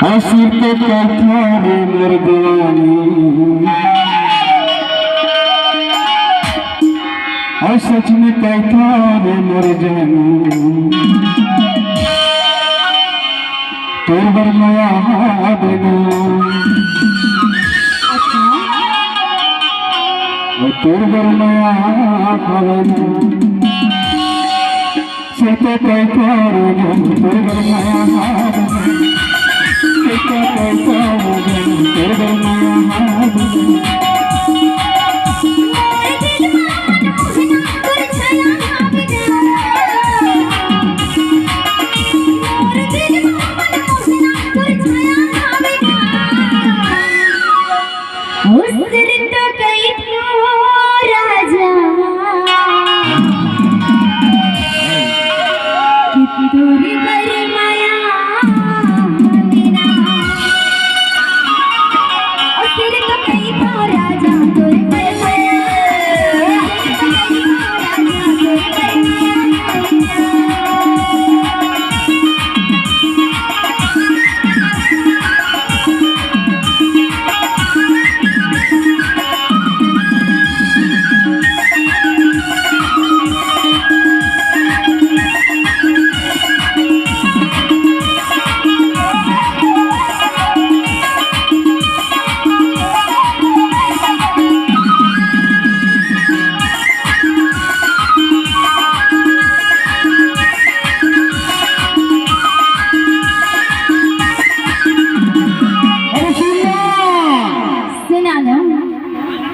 आसिर के कहता है मर्दानी और सच में कहता है मर जानी तोर बरमाया देना तोर बरमाया देना से तो कहता है तोर बरमाया देना से तो कहता है तोर बरमाया देना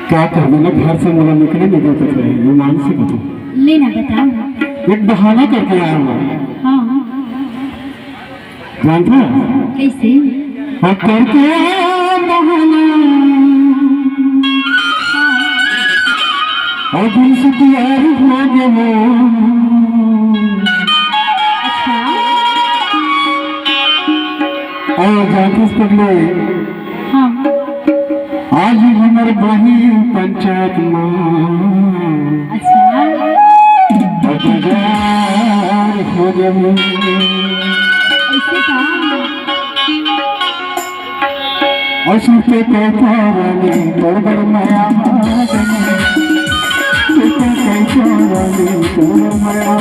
क्या कर देना घर से मुझे निकले नहीं देते थे ये मान से बता लेना बताओ एक बहाना करके आया हुआ हाँ जानते हो कैसे और करके बहाना और दिल से तैयार हो गए अच्छा और जाके कर ले हाँ आज हमारे बही पंचायत में अच्छा हो गए ऐसे कहा और सुनते कहता रानी तोर बरमाया देना सुनते कहता रानी तोर बरमाया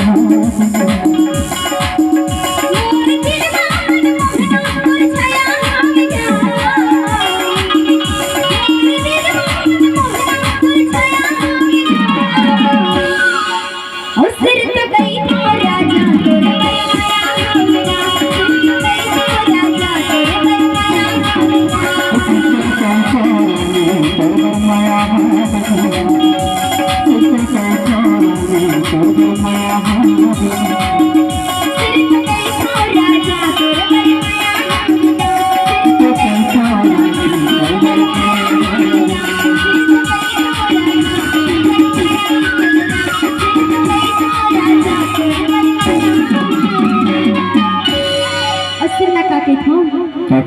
क्या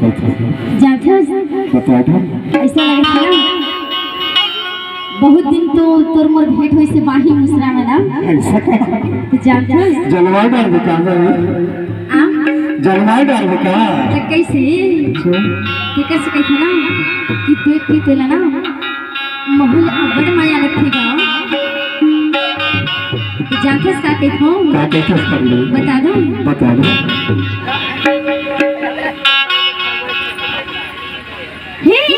कहते हैं ऐसा लगे था ना बहुत दिन तो तोर मोर भेंट हुई से बाही मुसरा में ना ऐसा तो जानते जलवायु डाल दे का जलवायु डाल दे का कैसे कैसे कहते ना कि देख के तो ना महल बड़ माया लगेगा तो जानते का कहते हो क्या कहते बता दो हे